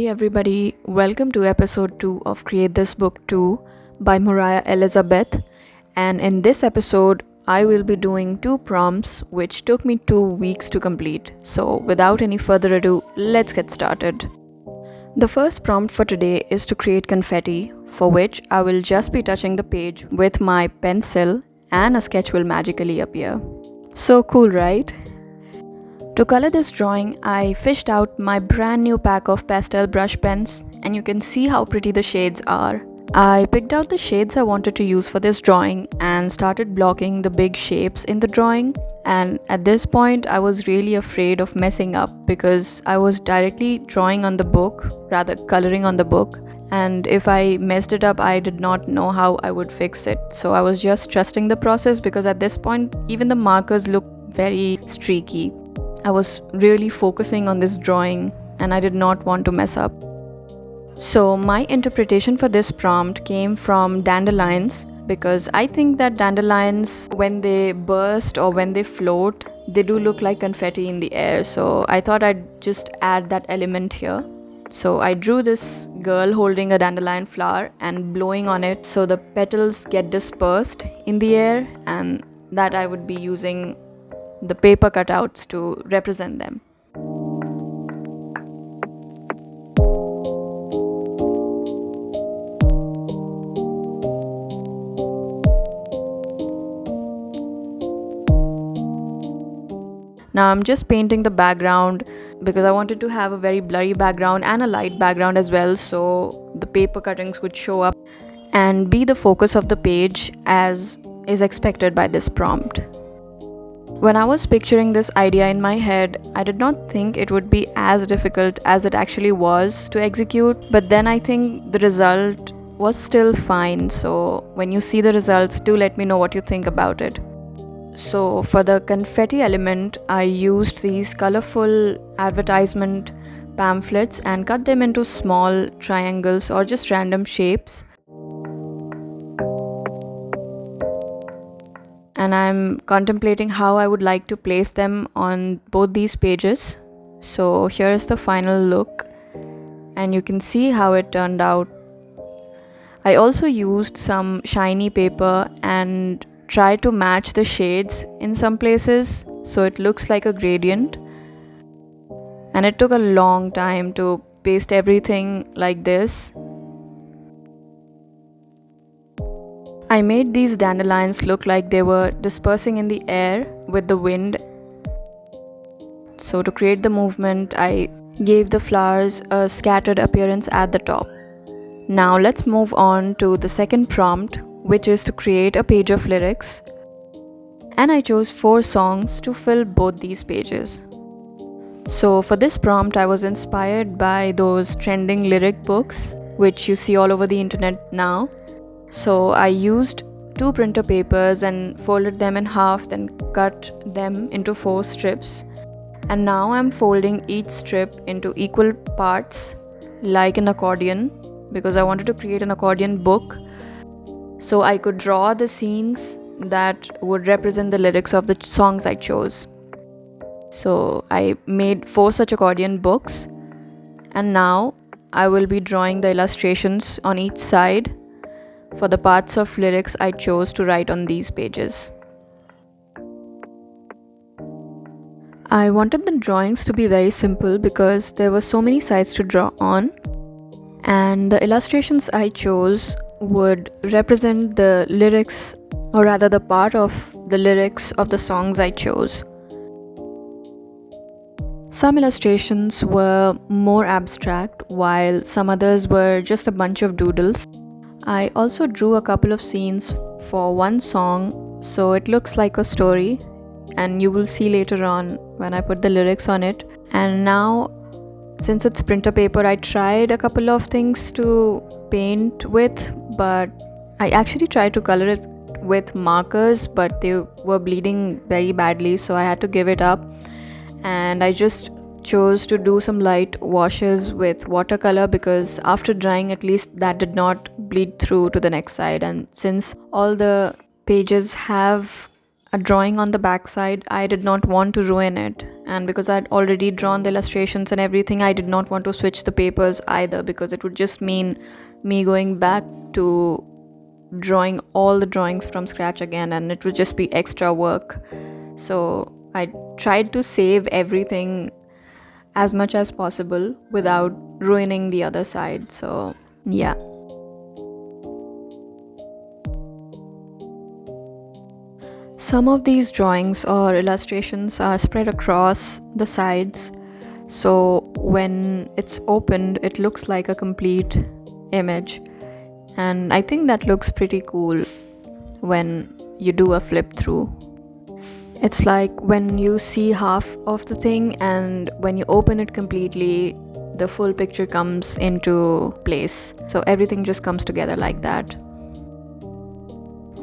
Hey everybody, welcome to episode 2 of Create This Book Too by Moriah Elizabeth. And in this episode, I will be doing 2 prompts which took me 2 weeks to complete. So, without any further ado, let's get started. The first prompt for today is to create confetti, for which I will just be touching the page with my pencil and a sketch will magically appear. So cool, right? To color this drawing, I fished out my brand new pack of pastel brush pens, and you can see how pretty the shades are. I picked out the shades I wanted to use for this drawing and started blocking the big shapes in the drawing. And at this point, I was really afraid of messing up because I was directly drawing on the book, rather coloring on the book. And if I messed it up, I did not know how I would fix it. So I was just trusting the process because at this point, even the markers look very streaky. I was really focusing on this drawing and I did not want to mess up. So my interpretation for this prompt came from dandelions because I think that dandelions, when they burst or when they float, they do look like confetti in the air. So I thought I'd just add that element here. So I drew this girl holding a dandelion flower and blowing on it so the petals get dispersed in the air, and that I would be using the paper cutouts to represent them. Now I'm just painting the background because I wanted to have a very blurry background and a light background as well, so the paper cuttings would show up and be the focus of the page as is expected by this prompt. When I was picturing this idea in my head, I did not think it would be as difficult as it actually was to execute, but then I think the result was still fine. So when you see the results, do let me know what you think about it. So for the confetti element, I used these colorful advertisement pamphlets and cut them into small triangles or just random shapes. And I'm contemplating how I would like to place them on both these pages. So here is the final look, and you can see how it turned out. I also used some shiny paper and tried to match the shades in some places so it looks like a gradient. And it took a long time to paste everything like this. I made these dandelions look like they were dispersing in the air with the wind. So to create the movement, I gave the flowers a scattered appearance at the top. Now let's move on to the second prompt, which is to create a page of lyrics. And I chose 4 songs to fill both these pages. So for this prompt, I was inspired by those trending lyric books, which you see all over the internet now. So I used 2 printer papers and folded them in half, then cut them into 4 strips. And now I'm folding each strip into equal parts like an accordion because I wanted to create an accordion book so I could draw the scenes that would represent the lyrics of the songs I chose. So I made 4 such accordion books, and now I will be drawing the illustrations on each side for the parts of lyrics I chose to write on these pages. I wanted the drawings to be very simple because there were so many sides to draw on, and the illustrations I chose would represent the lyrics, or rather the part of the lyrics of the songs I chose. Some illustrations were more abstract while some others were just a bunch of doodles. I also drew a couple of scenes for one song, so it looks like a story, and you will see later on when I put the lyrics on it. And now, since it's printer paper, I tried a couple of things to paint with, but I actually tried to color it with markers, but they were bleeding very badly, so I had to give it up. And I just chose to do some light washes with watercolor because after drying, at least that did not bleed through to the next side. And since all the pages have a drawing on the backside, I did not want to ruin it. And because I'd already drawn the illustrations and everything, I did not want to switch the papers either, because it would just mean me going back to drawing all the drawings from scratch again, and it would just be extra work. So I tried to save everything as much as possible without ruining the other side. So, yeah. Some of these drawings or illustrations are spread across the sides, so when it's opened, it looks like a complete image. And I think that looks pretty cool when you do a flip through. It's like when you see half of the thing, and when you open it completely, the full picture comes into place. So everything just comes together like that.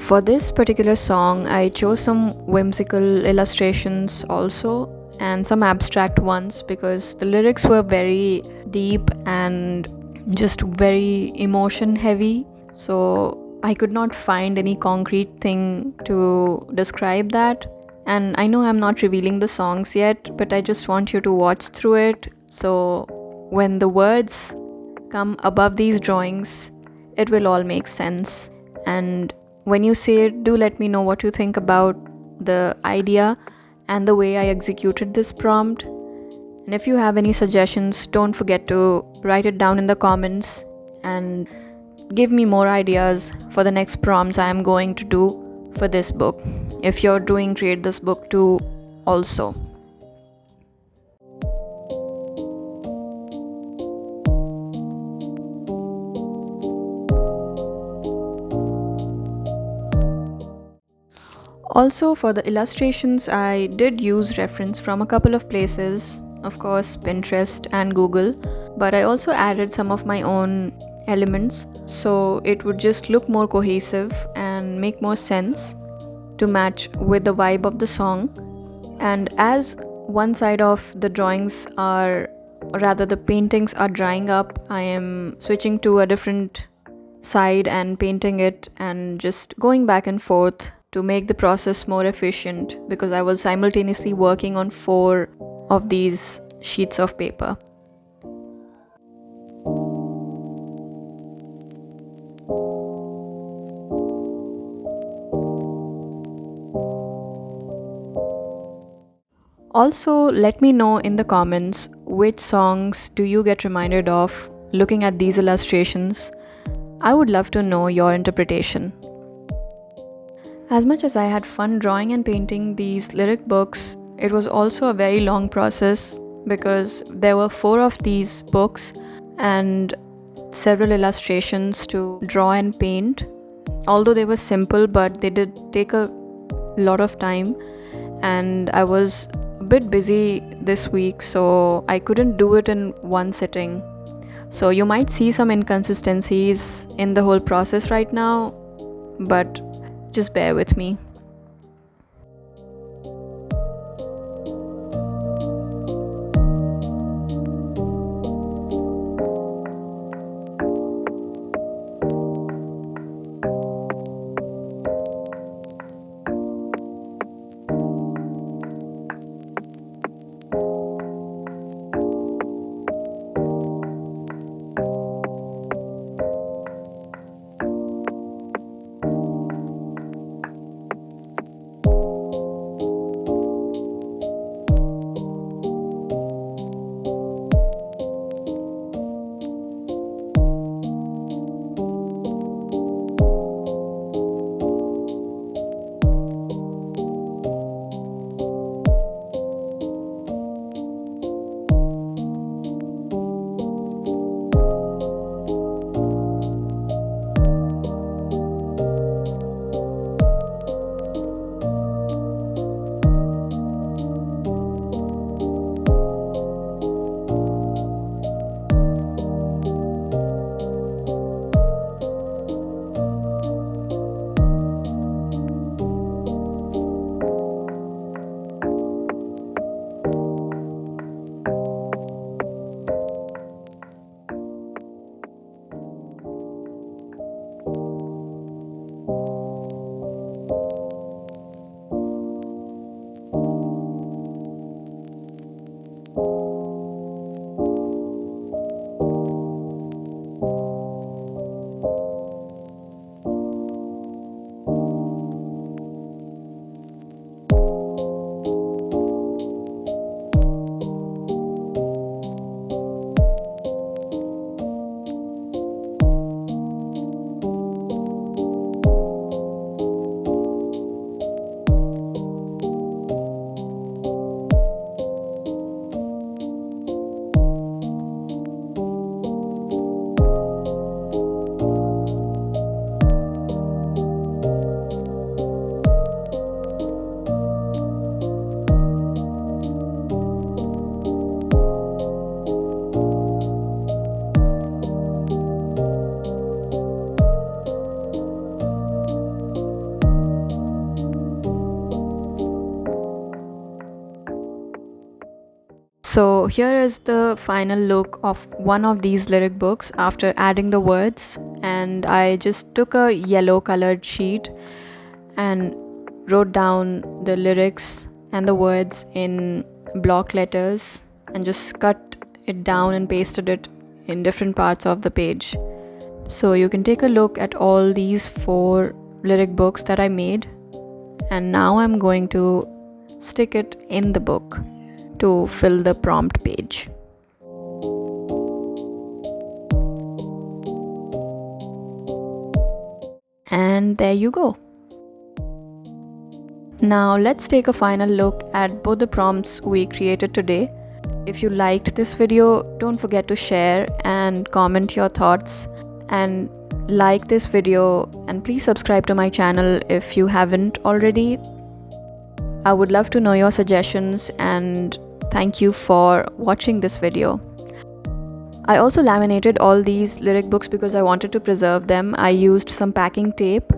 For this particular song, I chose some whimsical illustrations also, and some abstract ones, because the lyrics were very deep and just very emotion heavy. So I could not find any concrete thing to describe that. And I know I'm not revealing the songs yet, but I just want you to watch through it. So when the words come above these drawings, it will all make sense. And when you say it, do let me know what you think about the idea and the way I executed this prompt. And if you have any suggestions, don't forget to write it down in the comments and give me more ideas for the next prompts I am going to do for this book, if you're doing Create This Book too also. Also, for the illustrations, I did use reference from a couple of places, of course, Pinterest and Google, but I also added some of my own elements, so it would just look more cohesive and make more sense to match with the vibe of the song. And as one side of the drawings are, or rather the paintings are drying up, I am switching to a different side and painting it and just going back and forth to make the process more efficient, because I was simultaneously working on 4 of these sheets of paper. Also, let me know in the comments which songs do you get reminded of looking at these illustrations. I would love to know your interpretation. As much as I had fun drawing and painting these lyric books, it was also a very long process, because there were 4 of these books and several illustrations to draw and paint. Although they were simple, but they did take a lot of time, and I was a bit busy this week, so I couldn't do it in one sitting. So you might see some inconsistencies in the whole process right now, but just bear with me. So here is the final look of one of these lyric books after adding the words, and I just took a yellow colored sheet and wrote down the lyrics and the words in block letters and just cut it down and pasted it in different parts of the page. So you can take a look at all these 4 lyric books that I made, and now I'm going to stick it in the book to fill the prompt page. And there you go. Now let's take a final look at both the prompts we created today. If you liked this video, don't forget to share and comment your thoughts, and like this video, and please subscribe to my channel if you haven't already. I would love to know your suggestions, and thank you for watching this video. I also laminated all these lyric books because I wanted to preserve them. I used some packing tape.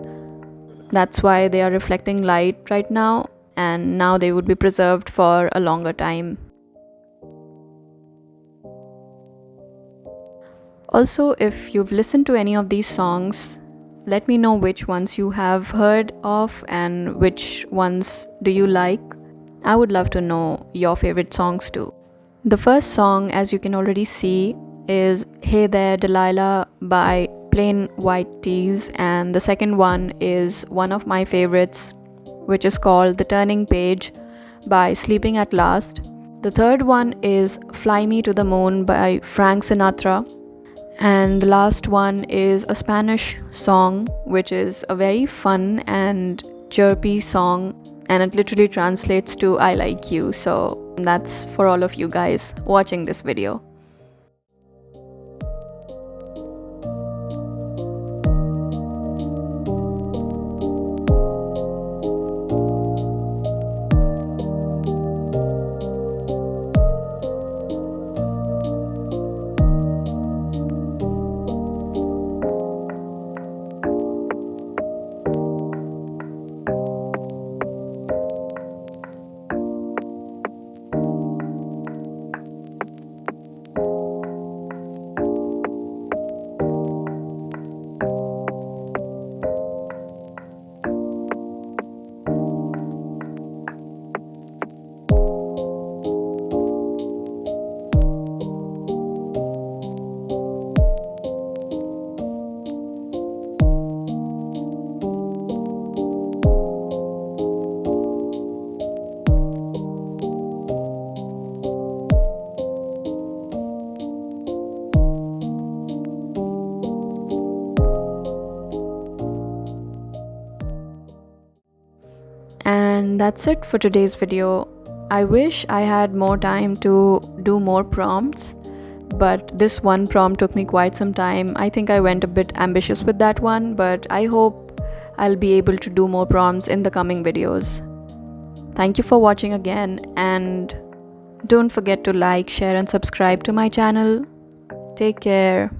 That's why they are reflecting light right now, and now they would be preserved for a longer time. Also, if you've listened to any of these songs, let me know which ones you have heard of and which ones do you like. I would love to know your favorite songs too. The first song, as you can already see, is Hey There Delilah by Plain White Tees, and the second one is one of my favorites, which is called The Turning Page by Sleeping at Last. The third one is Fly Me to the Moon by Frank Sinatra. And the last one is a Spanish song, which is a very fun and chirpy song, and it literally translates to I like you. So that's for all of you guys watching this video. And that's it for today's video. I wish I had more time to do more prompts, but this one prompt took me quite some time. I think I went a bit ambitious with that one, but I hope I'll be able to do more prompts in the coming videos. Thank you for watching again, and don't forget to like, share and subscribe to my channel. Take care. Bye.